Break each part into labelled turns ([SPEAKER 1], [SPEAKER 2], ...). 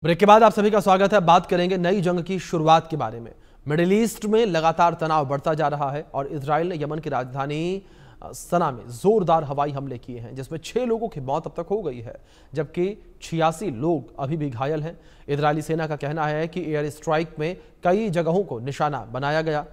[SPEAKER 1] Break के बाद आप सभी का स्वागत है। बात करेंगे नई जंग की शुरुआत के बारे में। मिडिल ईस्ट में लगातार तनाव बढ़ता जा रहा है और इजराइल ने यमन की राजधानी सना में जोरदार हवाई हमले किए हैं, जिसमें 6 लोगों की मौत अब तक हो गई है, जबकि 86 लोग अभी भी घायल हैं। इजरायली सेना का कहना है कि एयर स्ट्राइक में कई जगहों को निशाना बनाया गया,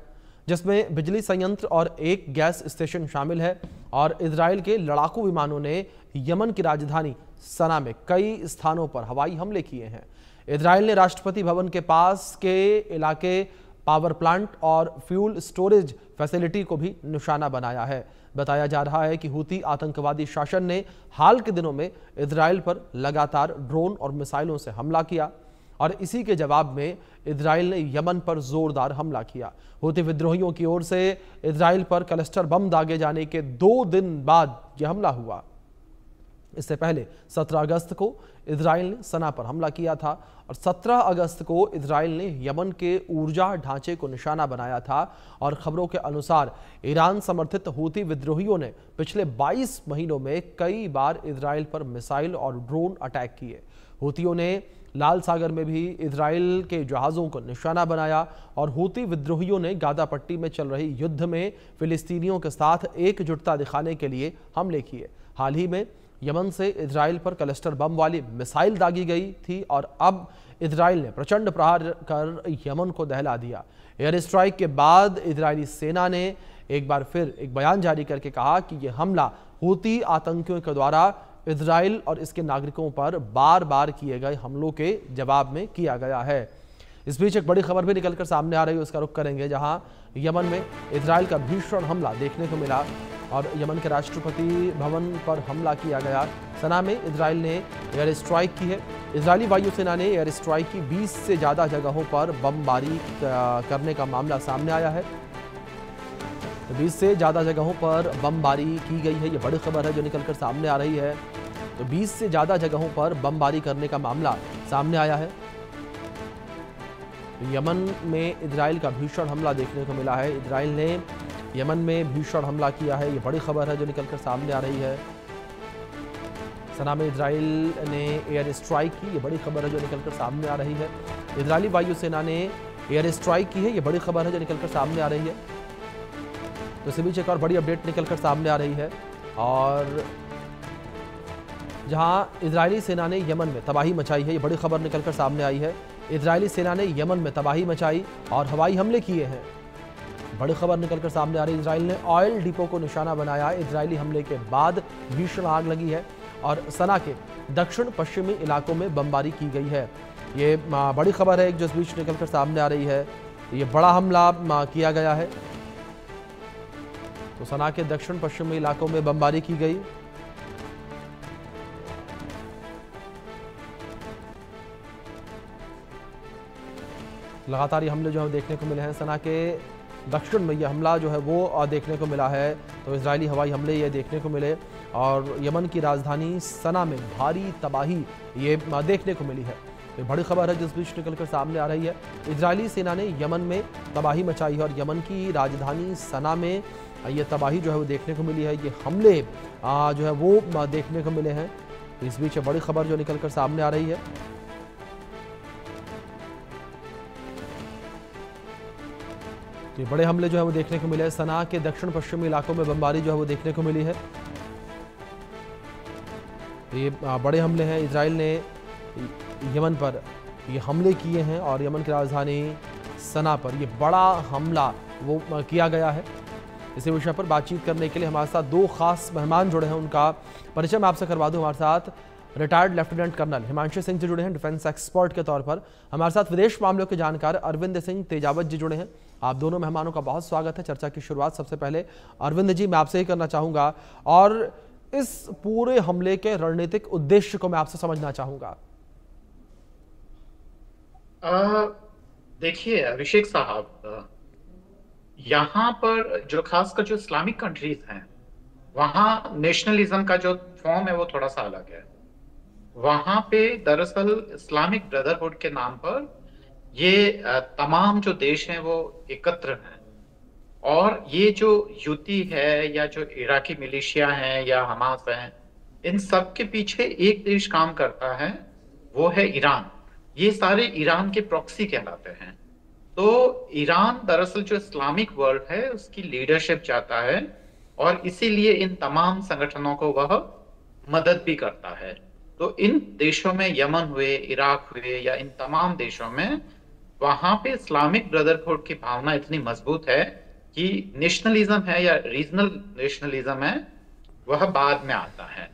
[SPEAKER 1] जिसमें बिजली संयंत्र और एक गैस स्टेशन शामिल है। और इजराइल के लड़ाकू विमानों ने यमन की राजधानी सना में कई स्थानों पर हवाई हमले किए हैं। इजराइल ने राष्ट्रपति भवन के पास के इलाके, पावर प्लांट और फ्यूल स्टोरेज फैसिलिटी को भी निशाना बनाया है। बताया जा रहा है कि हूती आतंकवादी शासन ने हाल के दिनों में इजराइल पर लगातार ड्रोन और मिसाइलों से हमला किया और इसी के जवाब में इजराइल ने यमन पर जोरदार हमला किया। हूती विद्रोहियों की ओर से इजराइल पर क्लस्टर बम दागे जाने के 2 दिन बाद यह हमला हुआ। इससे पहले 17 अगस्त को इजराइल ने सना पर हमला किया था और 17 अगस्त को इजराइल ने यमन के ऊर्जा ढांचे को निशाना बनाया था। और खबरों के अनुसार ईरान समर्थित हूती विद्रोहियों ने पिछले 22 महीनों में कई बार इजराइल पर मिसाइल और ड्रोन अटैक किए। हूतियों ने लाल सागर में भी इजराइल के जहाज़ों को निशाना बनाया और हूती विद्रोहियों ने गाजा पट्टी में चल रही युद्ध में फिलिस्तीनियों के साथ एकजुटता दिखाने के लिए हमले किए। हाल ही में यमन से इजराइल पर क्लस्टर बम वाली मिसाइल दागी गई थी और अब इजराइल ने प्रचंड प्रहार कर यमन को दहला दिया। एयर स्ट्राइक के बाद इजरायली सेना ने एक बार फिर एक बयान जारी करके कहा कि यह हमला हूती आतंकियों के द्वारा इजराइल और इसके नागरिकों पर बार बार किए गए हमलों के जवाब में किया गया है। इस बीच एक बड़ी खबर भी निकलकर सामने आ रही है, उसका रुख करेंगे, जहां यमन में इजराइल का भीषण हमला देखने को मिला और यमन के राष्ट्रपति भवन पर हमला किया गया। सना में इजराइल ने एयर स्ट्राइक की है। इजरायली वायुसेना ने एयर स्ट्राइक की 20 से ज़्यादा जगहों पर बमबारी करने का मामला सामने आया है। 20 से ज़्यादा जगहों पर बमबारी की गई है, ये बड़ी खबर है जो निकलकर सामने आ रही है। तो 20 से ज़्यादा जगहों पर बमबारी करने का मामला सामने आया है। यमन में इजराइल का भीषण हमला देखने को मिला है। इजराइल ने यमन में भीषण हमला किया है, ये बड़ी खबर है जो निकलकर सामने आ रही है। सना में इजराइल ने एयर स्ट्राइक की, ये बड़ी खबर है जो निकलकर सामने आ रही है। इजरायली वायुसेना ने एयर स्ट्राइक की है, ये बड़ी खबर है जो निकलकर सामने आ रही है। तो इसी बीच एक और बड़ी अपडेट निकलकर सामने आ रही है और जहां इजरायली सेना ने यमन में तबाही मचाई है, ये बड़ी खबर निकलकर सामने आई है। इजरायली सेना ने यमन में तबाही मचाई और हवाई हमले किए हैं, बड़ी खबर निकलकर सामने आ रही है। इजराइल ने ऑयल डिपो को निशाना बनाया। इजरायली हमले के बाद भीषण आग लगी है और सना के दक्षिण पश्चिमी इलाकों में बमबारी की गई है। ये बड़ी खबर है जो इस बीच निकलकर सामने आ रही है। ये बड़ा हमला किया गया है, तो सना के दक्षिण पश्चिमी इलाकों में बमबारी की गई। लगातार ये हमले जो है देखने को मिले हैं। सना के दक्षिण में ये हमला जो है वो देखने को मिला है। तो इजरायली हवाई हमले ये देखने को मिले और यमन की राजधानी सना में भारी तबाही ये देखने को मिली है। ये बड़ी खबर है जिस बीच निकलकर सामने आ रही है। इजरायली सेना ने यमन में तबाही मचाई है और यमन की राजधानी सना में ये तबाही जो है वो देखने को मिली है। ये हमले जो है वो देखने को मिले हैं। इस बीच बड़ी खबर जो निकलकर सामने आ रही है। तो ये बड़े हमले जो है वो देखने को मिले हैं। सना के दक्षिण पश्चिमी इलाकों में बमबारी जो है वो देखने को मिली है। ये बड़े हमले हैं। इजराइल ने यमन पर ये हमले किए हैं और यमन की राजधानी सना पर ये बड़ा हमला वो किया गया है। इसी विषय पर बातचीत करने के लिए हमारे साथ 2 खास मेहमान जुड़े हैं, उनका परिचय मैं आपसे करवा दूं। हमारे साथ retired lieutenant colonel Himanshu Singh ji जुड़े हैं, डिफेंस एक्सपर्ट के तौर पर। हमारे साथ विदेश मामलों के जानकार अरविंद सिंह तेजावत जी जुड़े हैं। आप दोनों मेहमानों का बहुत स्वागत है। चर्चा की शुरुआत सबसे पहले अरविंद जी मैं आपसे ही करना चाहूंगा और इस पूरे हमले के रणनीतिक उद्देश्य को मैं आपसे समझना चाहूंगा।
[SPEAKER 2] देखिए अभिषेक साहब, यहाँ पर जो खासकर जो इस्लामिक कंट्रीज हैं, वहाँ नेशनलिज्म का जो फॉर्म है वो थोड़ा सा अलग है। वहां पे दरअसल इस्लामिक ब्रदरहुड के नाम पर ये तमाम जो देश हैं वो एकत्र हैं और ये जो यूती है या जो इराकी मिलिशिया हैं या हमास हैं, इन सब के पीछे एक देश काम करता है, वो है ईरान। ये सारे ईरान के प्रॉक्सी कहलाते हैं। तो ईरान दरअसल जो इस्लामिक वर्ल्ड है उसकी लीडरशिप चाहता है, और इसीलिए इन तमाम संगठनों को वह मदद भी करता है। तो इन देशों में, यमन हुए, इराक हुए, या इन तमाम देशों में, वहां पे इस्लामिक ब्रदरहुड की भावना इतनी मजबूत है कि नेशनलिज्म है या रीजनल नेशनलिज्म है, वह बाद में आता है।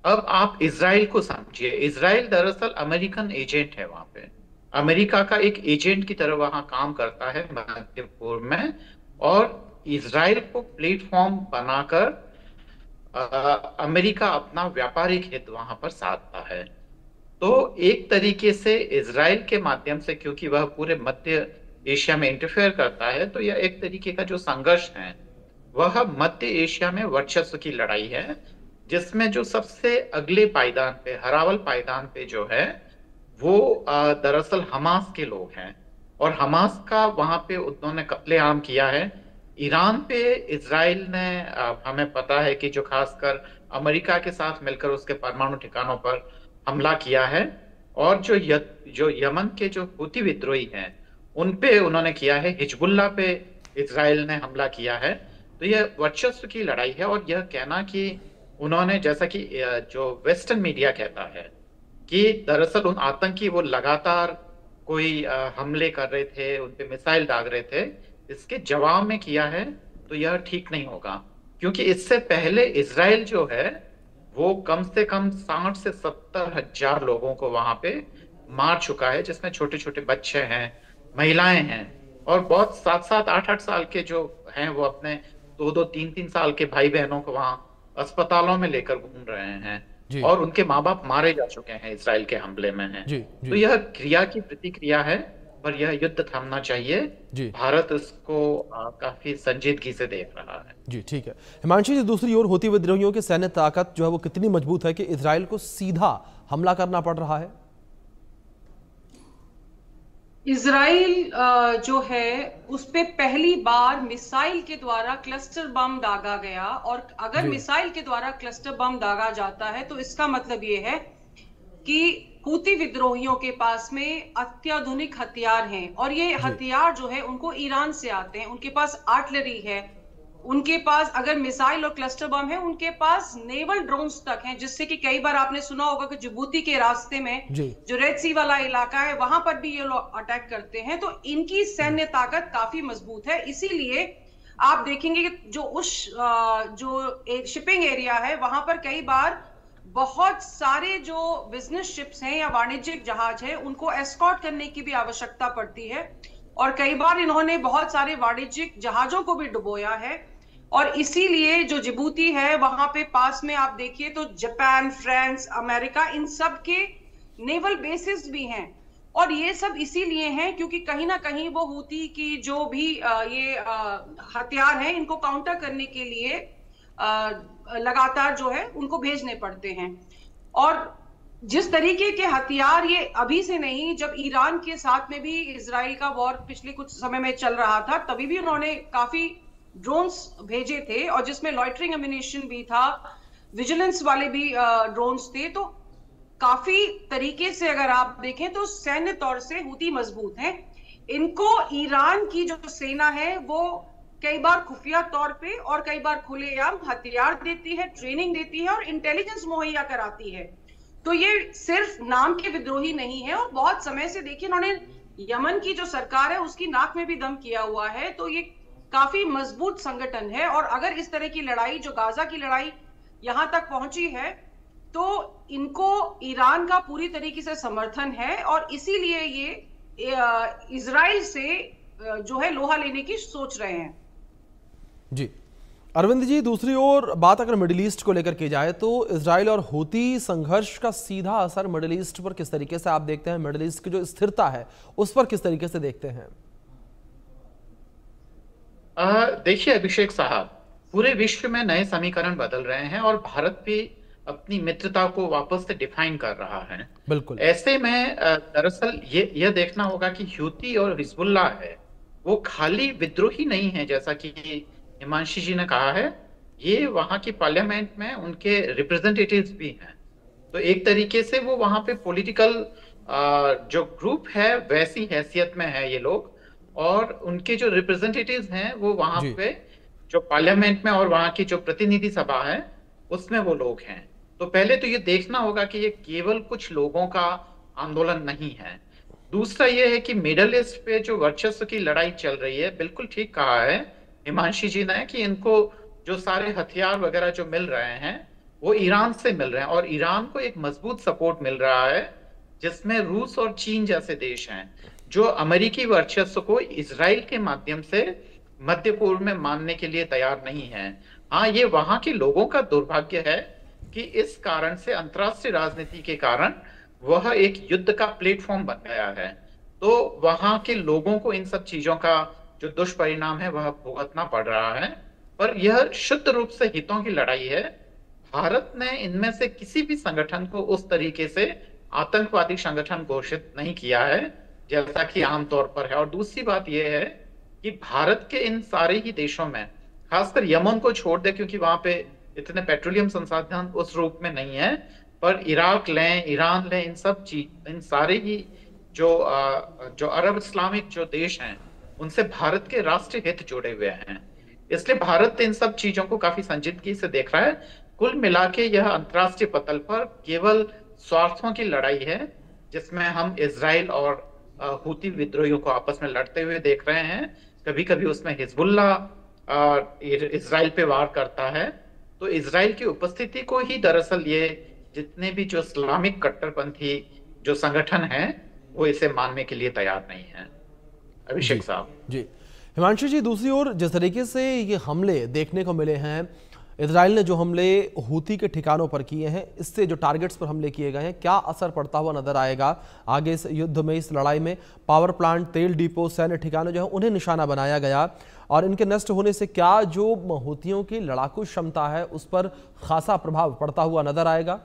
[SPEAKER 2] अब आप इसराइल को समझिए। इसराइल दरअसल अमेरिकन एजेंट है वहां पे, अमेरिका का एक एजेंट की तरह वहां काम करता है मध्य पूर्व में। और इसराइल को प्लेटफॉर्म बनाकर अमेरिका अपना व्यापारिक हित वहां पर साधता है। तो एक तरीके से इसराइल के माध्यम से, क्योंकि वह पूरे मध्य एशिया में इंटरफेयर करता है, तो यह एक तरीके का जो संघर्ष है वह मध्य एशिया में वर्चस्व की लड़ाई है, जिसमें जो सबसे अगले पायदान पे, हरावल पायदान पे जो है, वो दरअसल हमास के लोग हैं। और हमास का वहां पे उन्होंने कत्लेआम किया है। ईरान पे इसराइल ने, हमें पता है कि जो खासकर अमेरिका के साथ मिलकर उसके परमाणु ठिकानों पर हमला किया है। और जो यमन के जो हूती विद्रोही हैं उन पे उन्होंने किया है, हिजबुल्लाह पे इसराइल ने हमला किया है। तो यह वर्चस्व की लड़ाई है। और यह कहना कि उन्होंने, जैसा कि जो वेस्टर्न मीडिया कहता है कि दरअसल उन आतंकी वो लगातार कोई हमले कर रहे थे, उन पे मिसाइल दाग रहे थे, इसके जवाब में किया है, तो यह ठीक नहीं होगा। क्योंकि इससे पहले इसराइल जो है वो कम से कम 60 से 70 हजार लोगों को वहां पे मार चुका है, जिसमें छोटे छोटे बच्चे हैं, महिलाएं हैं, और बहुत 7-7, 8-8 साल के जो हैं वो अपने 2-2, 3-3 साल के भाई बहनों को वहां अस्पतालों में लेकर घूम रहे हैं।
[SPEAKER 1] जी
[SPEAKER 2] और उनके माँ बाप मारे जा चुके हैं, इसराइल के हमले में हैं।
[SPEAKER 1] जी
[SPEAKER 2] तो
[SPEAKER 1] जी
[SPEAKER 2] यह क्रिया की प्रतिक्रिया है, पर यह युद्ध थमना चाहिए।
[SPEAKER 1] जी
[SPEAKER 2] भारत इसको काफी संजीदगी से देख रहा है।
[SPEAKER 1] जी, ठीक है। हिमांशु जी, दूसरी ओर हूती विद्रोहियों की सैन्य ताकत जो है वो कितनी मजबूत है कि इजराइल को सीधा हमला करना पड़ रहा है?
[SPEAKER 3] इजराइल जो है उस पे पहली बार मिसाइल के द्वारा क्लस्टर बम दागा गया, और अगर
[SPEAKER 1] जी
[SPEAKER 3] मिसाइल के द्वारा क्लस्टर बम दागा जाता है तो इसका मतलब ये है कि हूती विद्रोहियों के पास में अत्याधुनिक हथियार हैं, और ये
[SPEAKER 1] जी
[SPEAKER 3] हथियार जो है उनको ईरान से आते हैं। उनके पास आर्टिलरी है, उनके पास अगर मिसाइल और क्लस्टर बम है, उनके पास नेवल ड्रोन्स तक हैं, जिससे कि कई बार आपने सुना होगा कि जिबूती के रास्ते में
[SPEAKER 1] जी
[SPEAKER 3] जो रेड सी वाला इलाका है वहां पर भी ये लोग अटैक करते हैं। तो इनकी सैन्य ताकत काफी मजबूत है। इसीलिए आप देखेंगे कि जो शिपिंग एरिया है वहां पर कई बार बहुत सारे जो बिजनेस शिप्स हैं या वाणिज्यिक जहाज है उनको एस्कॉर्ट करने की भी आवश्यकता पड़ती है, और कई बार इन्होंने बहुत सारे वाणिज्यिक जहाजों को भी डुबोया है। और इसीलिए जो जिबूती है वहां पे पास में आप देखिए तो जापान, फ्रांस, अमेरिका, इन सब के नेवल बेसिस भी हैं। और ये सब इसीलिए हैं क्योंकि कहीं ना कहीं वो हूती की जो भी ये हथियार हैं इनको काउंटर करने के लिए लगातार जो है उनको भेजने पड़ते हैं। और जिस तरीके के हथियार, ये अभी से नहीं, जब ईरान के साथ में भी इजराइल का वॉर पिछले कुछ समय में चल रहा था तभी भी उन्होंने काफी ड्रोन्स भेजे थे, और जिसमें लॉइटरिंग एम्युनिशन भी था, विजिलेंस वाले भी ड्रोन्स थे। तो काफी तरीके से अगर आप देखें तो सैन्य तौर से हूती मजबूत हैं। इनको ईरान की जो सेना है वो कई बार खुफिया तौर पे और कई बार खुलेआम हथियार देती है, ट्रेनिंग देती है और इंटेलिजेंस मुहैया कराती है। तो ये सिर्फ नाम के विद्रोही नहीं है, और बहुत समय से देखिए इन्होंने यमन की जो सरकार है उसकी नाक में भी दम किया हुआ है। तो ये काफी मजबूत संगठन है, और अगर इस तरह की लड़ाई, जो गाजा की लड़ाई यहां तक पहुंची है, तो इनको ईरान का पूरी तरीके से समर्थन है, और इसीलिए ये इजराइल से जो है लोहा लेने की सोच रहे हैं।
[SPEAKER 1] जी, अरविंद जी, दूसरी ओर बात अगर मिडिल ईस्ट को लेकर की जाए तो इजराइल और हूती संघर्ष का सीधा असर मिडिल ईस्ट पर किस तरीके से आप देखते हैं? मिडिल ईस्ट की जो स्थिरता है उस पर किस तरीके से देखते हैं?
[SPEAKER 2] देखिए अभिषेक साहब, पूरे विश्व में नए समीकरण बदल रहे हैं, और भारत भी अपनी मित्रता को वापस से डिफाइन कर रहा है।
[SPEAKER 1] बिल्कुल।
[SPEAKER 2] ऐसे में दरअसल यह देखना होगा कि हूती और हिजबुल्लाह है वो खाली विद्रोही नहीं है, जैसा कि हिमांशी जी ने कहा है। ये वहां की पार्लियामेंट में उनके रिप्रेजेंटेटिव्स भी हैं। तो एक तरीके से वो वहां पे पॉलिटिकल जो ग्रुप है वैसी हैसियत में है ये लोग, और उनके जो रिप्रेजेंटेटिव्स हैं वो वहां
[SPEAKER 1] जी
[SPEAKER 2] पे जो पार्लियामेंट में और वहां की जो प्रतिनिधि सभा है उसमें वो लोग हैं। तो पहले तो ये देखना होगा कि ये केवल कुछ लोगों का आंदोलन नहीं है। दूसरा ये है कि मिडल ईस्ट पे जो वर्चस्व की लड़ाई चल रही है, बिल्कुल ठीक कहा है हिमांशी जी ने कि इनको जो सारे हथियार वगैरह जो मिल रहे हैं वो ईरान से मिल रहे हैं, और ईरान को एक मजबूत सपोर्ट मिल रहा है जिसमें रूस और चीन जैसे देश हैं जो अमेरिकी वर्चस्व को इजराइल के माध्यम से मध्य पूर्व में मानने के लिए तैयार नहीं है। हाँ, ये वहां के लोगों का दुर्भाग्य है कि इस कारण से अंतर्राष्ट्रीय राजनीति के कारण वह एक युद्ध का प्लेटफॉर्म बन गया है। तो वहां के लोगों को इन सब चीजों का जो दुष्परिणाम है वह भुगतना पड़ रहा है, पर यह शुद्ध रूप से हितों की लड़ाई है। भारत ने इनमें से किसी भी संगठन को उस तरीके से आतंकवादी संगठन घोषित नहीं किया है जैसा कि आमतौर पर है। और दूसरी बात यह है कि भारत के इन सारे ही देशों में, खासकर यमन को छोड़ दे क्योंकि वहां पे इतने पेट्रोलियम संसाधन उस रूप में नहीं है, पर इराक लें, ईरान लें, इन सारे ही जो अरब इस्लामिक जो देश हैं उनसे भारत के राष्ट्रीय हित जुड़े हुए हैं। इसलिए भारत इन सब चीजों को काफी संजीदगी से देख रहा है। कुल मिला के यह अंतर्राष्ट्रीय पटल पर केवल स्वार्थों की लड़ाई है जिसमें हम इजराइल और हूती विद्रोहियों को आपस में लड़ते हुए देख रहे हैं। कभी कभी उसमें हिजबुल्ला इजराइल पे वार करता है। तो इजराइल की उपस्थिति को ही दरअसल ये जितने भी जो इस्लामिक कट्टरपंथी जो संगठन है वो इसे मानने के लिए तैयार नहीं है। अभिषेक साहब
[SPEAKER 1] जी। हिमांशु जी, दूसरी ओर जिस तरीके से ये हमले देखने को मिले हैं, इजराइल ने जो हमले हूती के ठिकानों पर किए हैं, इससे जो टारगेट्स पर हमले किए गए हैं, क्या असर पड़ता हुआ नजर आएगा आगे इस युद्ध में, इस लड़ाई में? पावर प्लांट, तेल डिपो, सैन्य ठिकाने जो है उन्हें निशाना बनाया गया, और इनके नष्ट होने से क्या जो हूतियों की लड़ाकू क्षमता है उस पर खासा प्रभाव पड़ता हुआ नजर आएगा?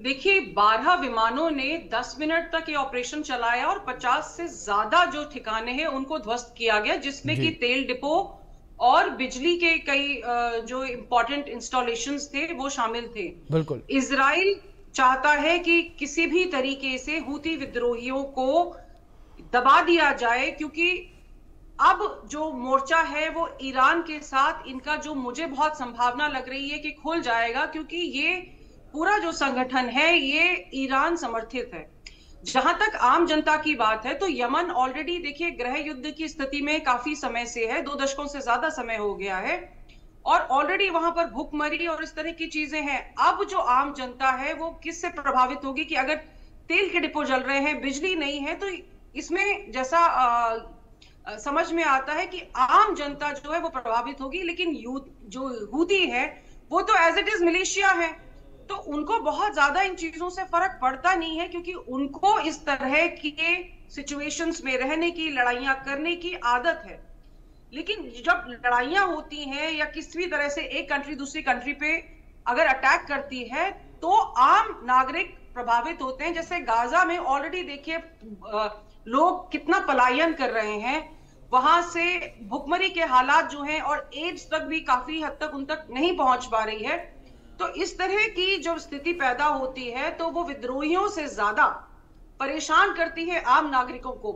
[SPEAKER 3] देखिए, 12 विमानों ने 10 मिनट तक ये ऑपरेशन चलाया और 50 से ज्यादा जो ठिकाने हैं उनको ध्वस्त किया गया, जिसमें कि तेल डिपो और बिजली के कई जो इंपॉर्टेंट इंस्टॉलेशंस थे वो शामिल थे।
[SPEAKER 1] बिल्कुल।
[SPEAKER 3] इजराइल चाहता है कि किसी भी तरीके से हूती विद्रोहियों को दबा दिया जाए, क्योंकि अब जो मोर्चा है वो ईरान के साथ इनका जो मुझे बहुत संभावना लग रही है कि खुल जाएगा, क्योंकि ये पूरा जो संगठन है ये ईरान समर्थित है। जहां तक आम जनता की बात है तो यमन ऑलरेडी देखिए गृह युद्ध की स्थिति में काफी समय से है, 2 दशकों से ज्यादा समय हो गया है, और ऑलरेडी वहां पर भूखमरी और इस तरह की चीजें हैं। अब जो आम जनता है वो किससे प्रभावित होगी कि अगर तेल के डिपो जल रहे हैं, बिजली नहीं है, तो इसमें जैसा समझ में आता है कि आम जनता जो है वो प्रभावित होगी। लेकिन जो हूती है वो तो एज इट इज मिलिशिया है, तो उनको बहुत ज्यादा इन चीजों से फर्क पड़ता नहीं है, क्योंकि उनको इस तरह के सिचुएशंस में रहने की, लड़ाइयां करने की आदत है। लेकिन जब लड़ाइयां होती हैं या किसी भी तरह से एक कंट्री दूसरी कंट्री पे अगर अटैक करती है तो आम नागरिक प्रभावित होते हैं। जैसे गाजा में ऑलरेडी देखिए लोग कितना पलायन कर रहे हैं, वहां से भुखमरी के हालात जो हैं और एड्स तक भी काफी हद तक उन तक नहीं पहुंच पा रही है। तो इस तरह की जो स्थिति पैदा होती है तो वो विद्रोहियों से ज्यादा परेशान करती है आम नागरिकों को।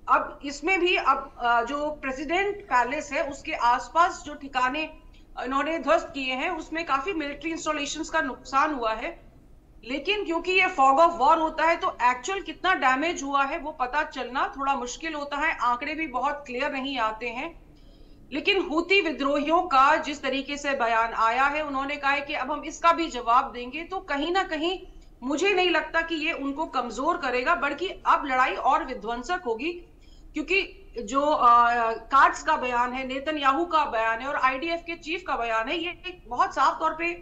[SPEAKER 3] अब इसमें भी अब जो प्रेसिडेंट पैलेस है उसके आसपास जो ठिकाने इन्होंने ध्वस्त किए हैं उसमें काफी मिलिट्री इंस्टॉलेशंस का नुकसान हुआ है, लेकिन क्योंकि ये फॉग ऑफ वॉर होता है तो एक्चुअल कितना डैमेज हुआ है वो पता चलना थोड़ा मुश्किल होता है, आंकड़े भी बहुत क्लियर नहीं आते हैं। लेकिन हूती विद्रोहियों का जिस तरीके से बयान आया है, उन्होंने कहा है कि अब हम इसका भी जवाब देंगे, तो कहीं ना कहीं मुझे नहीं लगता कि ये उनको कमजोर करेगा, बल्कि अब लड़ाई और विध्वंसक होगी। क्योंकि जो काट्स का बयान है, नेतन्याहू का बयान है और आईडीएफ के चीफ का बयान है, ये बहुत साफ तौर पे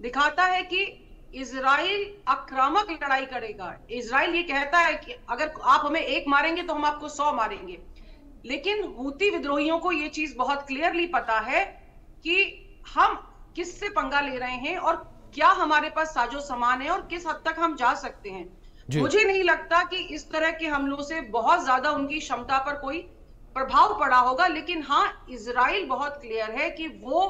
[SPEAKER 3] दिखाता है कि इजराइल आक्रामक लड़ाई करेगा। इजराइल ये कहता है कि अगर आप हमें 1 मारेंगे तो हम आपको 100 मारेंगे। लेकिन हूती विद्रोहियों को ये चीज बहुत क्लियरली पता है कि हम किससे पंगा ले रहे हैं और क्या हमारे पास साजो सामान है और किस हद तक हम जा सकते हैं। मुझे नहीं लगता कि इस तरह के हमलों से बहुत ज्यादा उनकी क्षमता पर कोई प्रभाव पड़ा होगा, लेकिन हाँ, इजराइल बहुत क्लियर है कि वो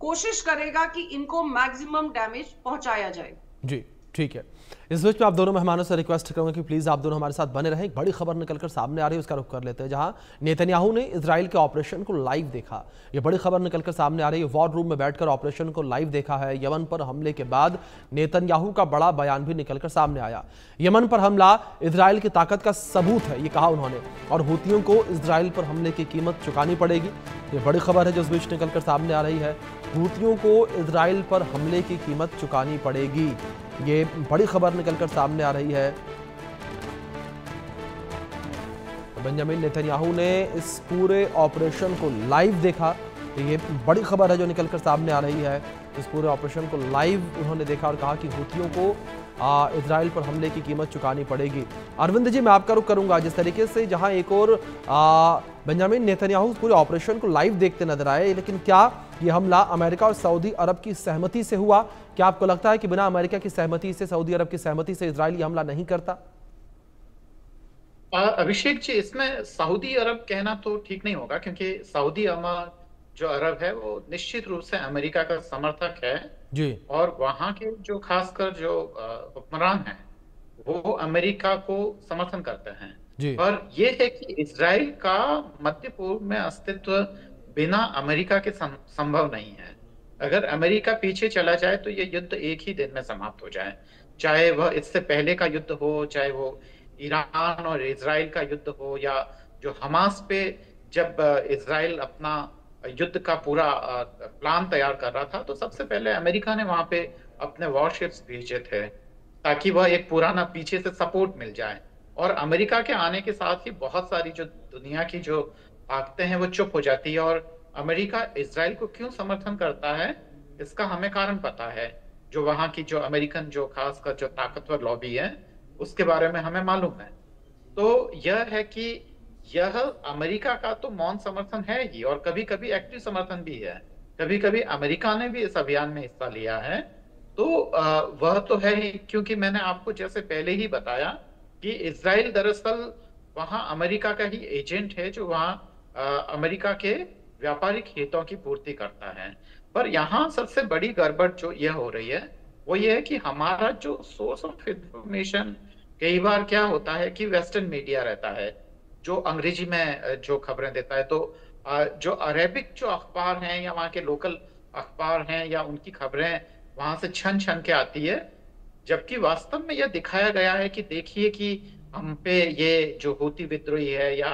[SPEAKER 3] कोशिश करेगा कि इनको मैक्सिमम डैमेज पहुंचाया जाए।
[SPEAKER 1] जी, ठीक है। इस बीच में आप दोनों मेहमानों से रिक्वेस्ट करूंगा कि प्लीज आप दोनों हमारे साथ बने रहें। एक बड़ी खबर निकलकर सामने आ रही है, उसका रुख कर लेते हैं, जहां नेतन्याहू ने इजराइल के ऑपरेशन को लाइव देखा। ये बड़ी खबर निकलकर सामने आ रही है, वॉर रूम में बैठकर ऑपरेशन को लाइव देखा है। यमन पर हमले के बाद नेतन्याहू का बड़ा बयान भी निकलकर सामने आया। यमन पर हमला इजराइल की ताकत का सबूत है, ये कहा उन्होंने, और हूतियों को इजराइल पर हमले की कीमत चुकानी पड़ेगी। ये बड़ी खबर है जो इस बीच निकलकर सामने आ रही है। हूतियों को इजराइल पर हमले की कीमत चुकानी पड़ेगी, ये बड़ी खबर निकलकर सामने आ रही है। बेंजामिन नेतन्याहू ने इस पूरे ऑपरेशन को लाइव देखा, ये बड़ी खबर है जो निकलकर सामने आ रही है। इस पूरे ऑपरेशन को लाइव उन्होंने देखा और कहा कि हूतियों को इजराइल पर हमले की कीमत चुकानी पड़ेगी। अरविंद जी, मैं आपका रुख करूंगा। जिस तरीके से जहां एक और बेंजामिन नेतन्याहू पूरे ऑपरेशन को लाइव देखते नजर आए, लेकिन क्या यह हमला अमेरिका और सऊदी अरब की सहमति से हुआ? क्या आपको लगता है कि बिना अमेरिका की सहमति से, सऊदी अरब की सहमति से इजराइल ये हमला नहीं करता?
[SPEAKER 2] अभिषेक जी, इसमें सऊदी अरब कहना तो ठीक नहीं होगा, क्योंकि सऊदी जो अरब है वो निश्चित रूप से अमेरिका का समर्थक है
[SPEAKER 1] जी।
[SPEAKER 2] और वहां के जो खासकर जो हुक्मरान हैं वो अमेरिका को समर्थन करते हैं
[SPEAKER 1] जी।
[SPEAKER 2] पर यह है कि इजराइल का मध्य पूर्व में अस्तित्व बिना अमेरिका के संभव नहीं है। अगर अमेरिका पीछे चला जाए तो ये युद्ध एक ही दिन में समाप्त हो जाए, चाहे वह इससे पहले का युद्ध हो, चाहे वो ईरान और इजराइल का युद्ध हो, या जो हमास पे जब इजराइल अपना युद्ध का पूरा प्लान तैयार कर रहा था तो सबसे पहले अमेरिका ने वहां पे अपने वॉरशिप्स भेजे थे ताकि वह एक पुराना पीछे से सपोर्ट मिल जाए। और अमेरिका के आने के साथ ही बहुत सारी जो दुनिया की जो ताकतें हैं वो चुप हो जाती है। और अमेरिका इजराइल को क्यों समर्थन करता है इसका हमें कारण पता है। जो वहां की जो अमेरिकन जो खासकर जो ताकतवर लॉबी है उसके बारे में हमें मालूम है। तो यह है कि यह अमेरिका का तो मौन समर्थन है ही, और कभी कभी एक्टिव समर्थन भी है। कभी कभी अमेरिका ने भी इस अभियान में हिस्सा लिया है। तो वह तो है ही, क्योंकि मैंने आपको जैसे पहले ही बताया कि इजराइल दरअसल वहां अमेरिका का ही एजेंट है जो वहां अमेरिका के व्यापारिक हितों की पूर्ति करता है। पर यहाँ सबसे बड़ी गड़बड़ जो यह हो रही है वो ये है कि हमारा जो सोर्स ऑफ इंफॉर्मेशन कई बार क्या होता है कि वेस्टर्न मीडिया रहता है जो अंग्रेजी में जो खबरें देता है। तो जो अरेबिक जो अखबार हैं या वहाँ के लोकल अखबार हैं या उनकी खबरें वहां से छन छन के आती है, जबकि वास्तव में यह दिखाया गया है कि देखिए कि हम पे ये जो हूती विद्रोही है या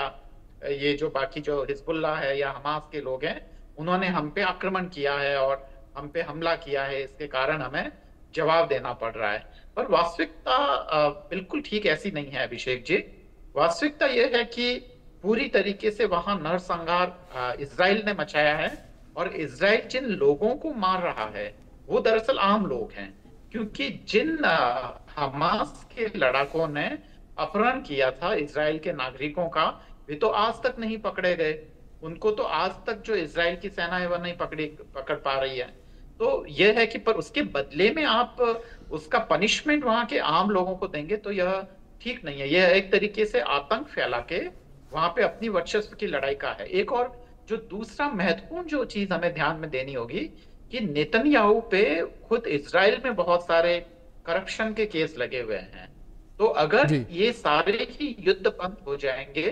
[SPEAKER 2] ये जो बाकी जो हिजबुल्लाह है या हमास के लोग हैं उन्होंने हम पे आक्रमण किया है और हम पे हमला किया है, इसके कारण हमें जवाब देना पड़ रहा है। पर वास्तविकता बिल्कुल ठीक ऐसी नहीं है अभिषेक जी। वास्तविकता यह है कि पूरी तरीके से वहां नरसंहार इजराइल ने मचाया है और इजराइल जिन लोगों को मार रहा है वो दरअसल आम लोग हैं, क्योंकि जिन हमास के लड़ाकों ने अपहरण किया था इजराइल के नागरिकों का वे तो आज तक नहीं पकड़े गए। उनको तो आज तक जो इजराइल की सेना है वह नहीं पकड़ पा रही है। तो यह है कि पर उसके बदले में आप उसका पनिशमेंट वहां के आम लोगों को देंगे तो यह ठीक नहीं है। यह एक तरीके से आतंक फैला के वहां पे अपनी वर्चस्व की लड़ाई का है। एक और जो दूसरा महत्वपूर्ण जो चीज हमें ध्यान में देनी होगी कि नेतन्याहू पे खुद इजराइल में बहुत सारे करप्शन के केस लगे हुए हैं। तो अगर ये सारे ही युद्ध बंद हो जाएंगे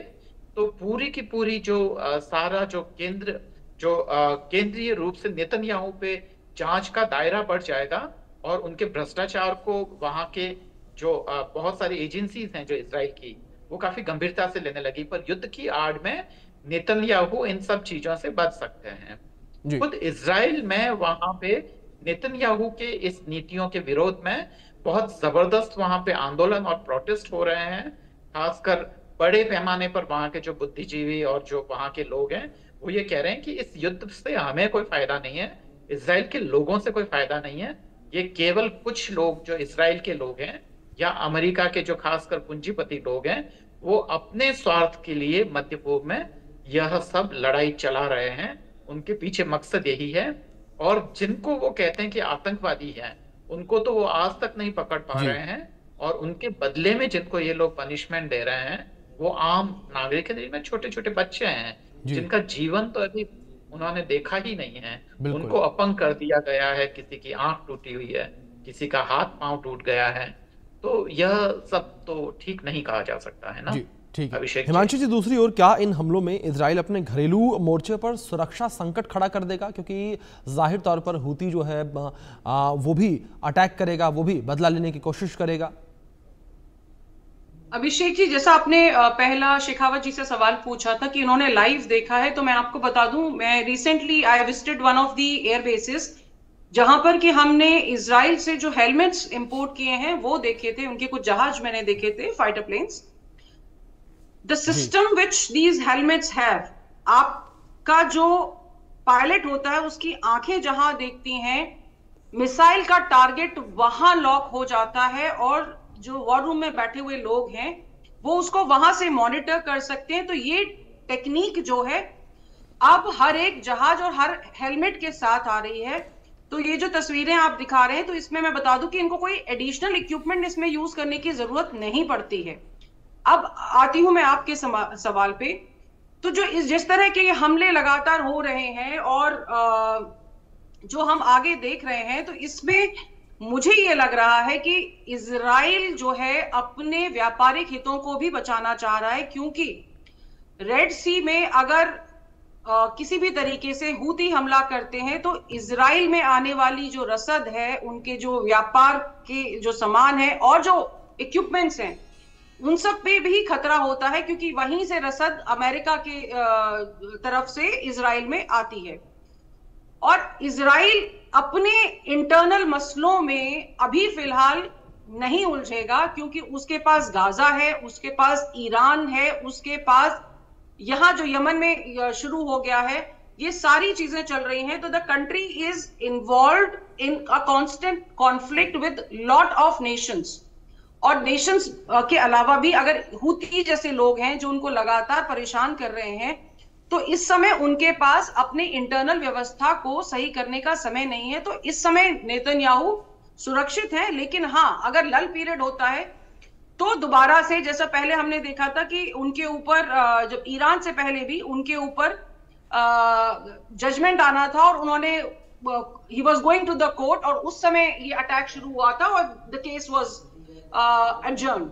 [SPEAKER 2] तो पूरी की पूरी जो सारा जो केंद्रीय रूप से नेतन्याहू पे जांच का दायरा बढ़ जाएगा और उनके भ्रष्टाचार को वहां के जो बहुत सारी एजेंसीज हैं जो इजराइल की वो काफी गंभीरता से लेने लगी। पर युद्ध की आड़ में नेतन्याहू इन सब चीजों से बच सकते हैं। खुद इजराइल में वहां पे नेतन्याहू के इस नीतियों के विरोध में बहुत जबरदस्त वहां पे आंदोलन और प्रोटेस्ट हो रहे हैं। खासकर बड़े पैमाने पर वहां के जो बुद्धिजीवी और जो वहां के लोग हैं वो ये कह रहे हैं कि इस युद्ध से हमें कोई फायदा नहीं है, इजराइल के लोगों से कोई फायदा नहीं है। ये केवल कुछ लोग जो इजराइल के लोग हैं या अमेरिका के जो खासकर पूंजीपति लोग हैं वो अपने स्वार्थ के लिए मध्य पूर्व में यह सब लड़ाई चला रहे हैं। उनके पीछे मकसद यही है। और जिनको वो कहते हैं कि आतंकवादी हैं उनको तो वो आज तक नहीं पकड़ पा रहे हैं, और उनके बदले में जिनको ये लोग पनिशमेंट दे रहे हैं वो आम नागरिक हैं, जिनमें छोटे छोटे बच्चे हैं जिनका जीवन तो अभी उन्होंने देखा ही नहीं है। उनको अपंग कर दिया गया है, किसी की आंख टूटी हुई है, किसी का हाथ पांव टूट गया है। तो यह सब तो ठीक नहीं कहा जा सकता है ना।
[SPEAKER 1] जी ठीक है
[SPEAKER 2] अभिषेक
[SPEAKER 1] हिमांशु जी, दूसरी ओर क्या इन हमलों में इजराइल अपने घरेलू मोर्चे पर सुरक्षा संकट खड़ा कर देगा? क्योंकि जाहिर तौर पर हूती जो है वो भी अटैक करेगा, वो भी बदला लेने की कोशिश करेगा।
[SPEAKER 3] अभिषेक जी, जैसा आपने पहला शेखावत जी से सवाल पूछा था कि इन्होंने लाइव देखा है, तो मैं आपको बता दूं, मैं recently I visited one of the air bases जहां पर कि हमने इजराइल से जो हेलमेट्स इंपोर्ट किए हैं वो देखे थे, उनके कुछ जहाज मैंने देखे थे, fighter planes. The system which these helmets have, आपका जो पायलट होता है उसकी आंखें जहां देखती हैं मिसाइल का टारगेट वहां लॉक हो जाता है, और जो वॉर रूम में बैठे हुए लोग हैं वो उसको वहां से मॉनिटर कर सकते हैं। तो ये टेक्निक जो है अब हर एक जहाज और हर हेलमेट के साथ आ रही है। तो ये जो तस्वीरें आप दिखा रहे हैं, तो इसमें मैं बता दूं कि इनको कोई एडिशनल इक्विपमेंट इसमें यूज करने की जरूरत नहीं पड़ती है। अब आती हूं मैं आपके सवाल पे। तो जो जिस तरह के हमले लगातार हो रहे हैं और जो हम आगे देख रहे हैं, तो इसमें मुझे ये लग रहा है कि इजराइल जो है अपने व्यापारिक हितों को भी बचाना चाह रहा है, क्योंकि रेड सी में अगर किसी भी तरीके से हूती हमला करते हैं तो इजराइल में आने वाली जो रसद है, उनके जो व्यापार के जो सामान है और जो इक्विपमेंट्स हैं, उन सब पे भी खतरा होता है, क्योंकि वहीं से रसद अमेरिका के तरफ से इजराइल में आती है। और इजराइल अपने इंटरनल मसलों में अभी फिलहाल नहीं उलझेगा, क्योंकि उसके पास गाजा है, उसके पास ईरान है, उसके पास यहां जो यमन में शुरू हो गया है, ये सारी चीजें चल रही हैं। तो the country is involved in a constant conflict with lot of Nations. और नेशंस के अलावा भी अगर हूती जैसे लोग हैं जो उनको लगातार परेशान कर रहे हैं, तो इस समय उनके पास अपने इंटरनल व्यवस्था को सही करने का समय नहीं है। तो इस समय नेतन्याहू सुरक्षित है, लेकिन हाँ, अगर लल पीरियड होता है तो दोबारा से, जैसा पहले हमने देखा था कि उनके ऊपर, जब ईरान से पहले भी उनके ऊपर जजमेंट आना था और उन्होंने, he was going to the court, और उस समय ये अटैक शुरू हुआ था और द केस वॉज एडजर्न।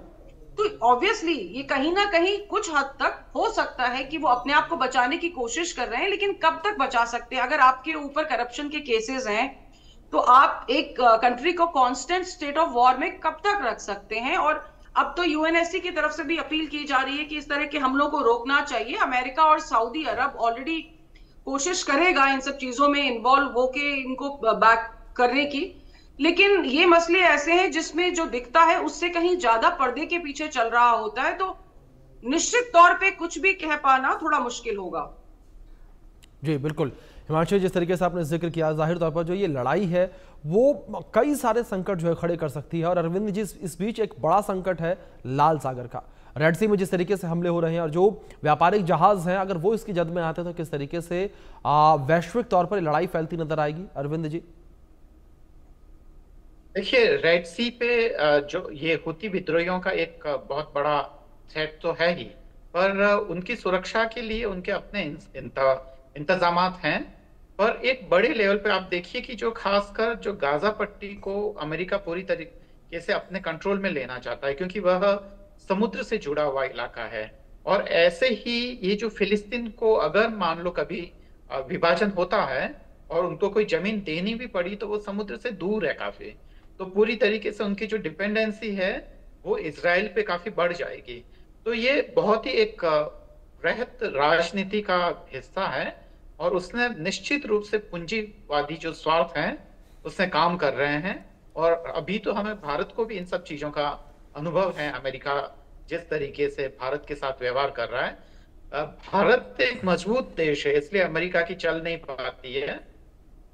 [SPEAKER 3] तो ऑब्वियसली ये कहीं ना कहीं कुछ हद तक हो सकता है कि वो अपने आप को बचाने की कोशिश कर रहे हैं, लेकिन कब तक बचा सकते हैं? अगर आपके ऊपर करप्शन के केसेस हैं तो आप एक कंट्री को कांस्टेंट स्टेट ऑफ वॉर में कब तक रख सकते हैं? और अब तो यूएनएससी की तरफ से भी अपील की जा रही है कि इस तरह के हमलों को रोकना चाहिए। अमेरिका और सऊदी अरब ऑलरेडी कोशिश करेगा इन सब चीजों में इन्वॉल्व होके इनको बैक करने की, लेकिन ये मसले ऐसे हैं जिसमें जो दिखता है उससे कहीं ज्यादा पर्दे के पीछे चल रहा होता है, तो निश्चित तौर पे कुछ भी कह पाना थोड़ा मुश्किल होगा।
[SPEAKER 1] जी बिल्कुल हिमांशु, जिस तरीके से आपने जिक्र किया, जाहिर तौर पर जो ये लड़ाई है वो कई सारे संकट जो है खड़े कर सकती है। और अरविंद जी, इस बीच एक बड़ा संकट है लाल सागर का। रेड सी में जिस तरीके से हमले हो रहे हैं और जो व्यापारिक जहाज हैं, अगर वो इसकी जद में आते हैं तो किस तरीके से वैश्विक तौर पर लड़ाई फैलती नजर आएगी? अरविंद जी
[SPEAKER 2] देखिए, रेड सी पे जो ये हूती विद्रोहियों का एक बहुत बड़ा थ्रेट तो है ही, पर उनकी सुरक्षा के लिए उनके अपने इंतजामात हैं। पर एक बड़े लेवल पे आप देखिए कि जो खासकर जो गाजा पट्टी को अमेरिका पूरी तरीके से अपने कंट्रोल में लेना चाहता है, क्योंकि वह समुद्र से जुड़ा हुआ इलाका है। और ऐसे ही ये जो फिलिस्तीन को अगर मान लो कभी विभाजन होता है और उनको कोई जमीन देनी भी पड़ी, तो वो समुद्र से दूर है काफी, तो पूरी तरीके से उनकी जो डिपेंडेंसी है वो इजराइल पे काफी बढ़ जाएगी। तो ये बहुत ही एक वृहत राजनीति का हिस्सा है, और उसने निश्चित रूप से पूंजीवादी जो स्वार्थ हैं उसने काम कर रहे हैं। और अभी तो हमें भारत को भी इन सब चीजों का अनुभव है। अमेरिका जिस तरीके से भारत के साथ व्यवहार कर रहा है, भारत एक मजबूत देश है, इसलिए अमेरिका की चल नहीं पाती है।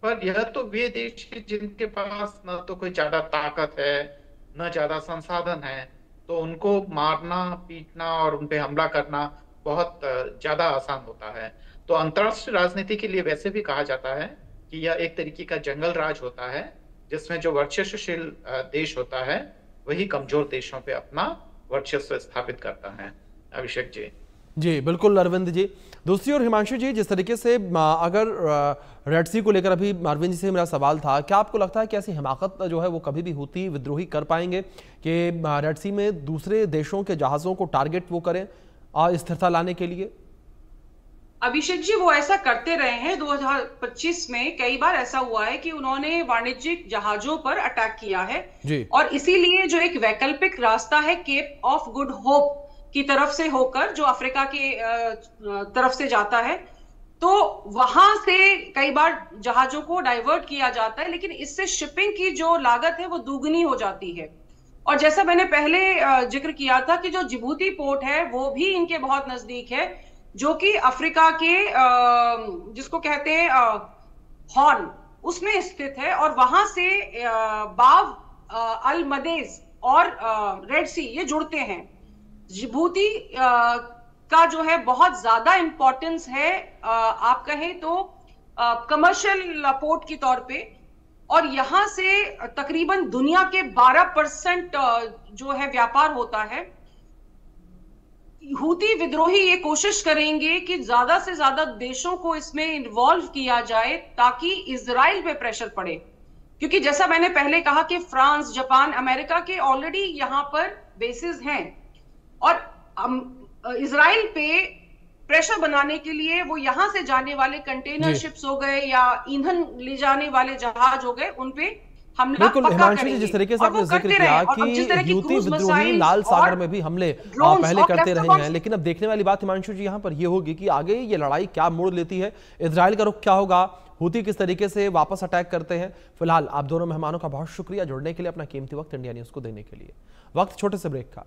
[SPEAKER 2] पर यह तो वे देश है जिनके पास न तो कोई ज्यादा ताकत है, न ज्यादा संसाधन है, तो उनको मारना, पीटना और उन पे हमला करना बहुत ज्यादा आसान होता है। तो अंतरराष्ट्रीय राजनीति के लिए वैसे भी कहा जाता है कि यह एक तरीके का जंगल राज होता है, जिसमें जो वर्चस्वशील देश होता है वही कमजोर देशों पे अपना वर्चस्व स्थापित करता है। अभिषेक जी।
[SPEAKER 1] जी बिल्कुल अरविंद जी। दूसरी ओर हिमांशु जी, जिस तरीके से अगर रेड सी को लेकर अभी अरविंद जी से मेरा सवाल था, क्या आपको लगता है कि ऐसी हिमाकत जो है वो कभी भी हूती विद्रोही कर पाएंगे कि रेड सी में दूसरे देशों के जहाज़ों को टारगेट वो करें स्थिरता लाने के लिए?
[SPEAKER 3] अभिषेक जी, वो ऐसा करते रहे हैं। 2025 में कई बार ऐसा हुआ है कि उन्होंने वाणिज्यिक जहाजों पर अटैक किया है
[SPEAKER 1] जी।
[SPEAKER 3] और इसीलिए जो एक वैकल्पिक रास्ता है केप ऑफ गुड होप की तरफ से होकर, जो अफ्रीका की तरफ से जाता है, तो वहां से कई बार जहाजों को डाइवर्ट किया जाता है, लेकिन इससे शिपिंग की जो लागत है वो दुगनी हो जाती है। और जैसा मैंने पहले जिक्र किया था कि जो जिबूती पोर्ट है वो भी इनके बहुत नजदीक है, जो कि अफ्रीका के जिसको कहते हैं हॉर्न, उसमें स्थित है। और वहां से बाव अल मदेज और रेड सी ये जुड़ते हैं। जिबूती का जो है बहुत ज्यादा इंपॉर्टेंस है, आप कहें तो कमर्शियल पोर्ट की तौर पे। और यहां से तकरीबन दुनिया के 12% जो है व्यापार होता है। हूती विद्रोही ये कोशिश करेंगे कि ज्यादा से ज्यादा देशों को इसमें इन्वॉल्व किया जाए ताकि इजराइल पे प्रेशर पड़े, क्योंकि जैसा मैंने पहले कहा कि फ्रांस, जापान, अमेरिका के ऑलरेडी यहां पर बेसिस हैं और इजराइल पे प्रेशर बनाने के लिए वो यहां से जाने वाले कंटेनर शिप्स हो गए या ईंधन ले जाने वाले जहाज हो गए, उनपे हमला पक्का करेंगे।
[SPEAKER 1] जिस तरीके से आपने जिक्र किया कि हूती विद्रोही लाल सागर में भी हमले पहले करते रहे हैं, लेकिन अब देखने वाली बात हिमांशु जी यहाँ पर ये होगी कि आगे ये लड़ाई क्या मोड़ लेती है, इजराइल का रुख क्या होगा, हूती किस तरीके से वापस अटैक करते हैं। फिलहाल आप दोनों मेहमानों का बहुत शुक्रिया जुड़ने के लिए, अपना कीमती वक्त इंडिया न्यूज को देने के लिए। वक्त छोटे से ब्रेक का।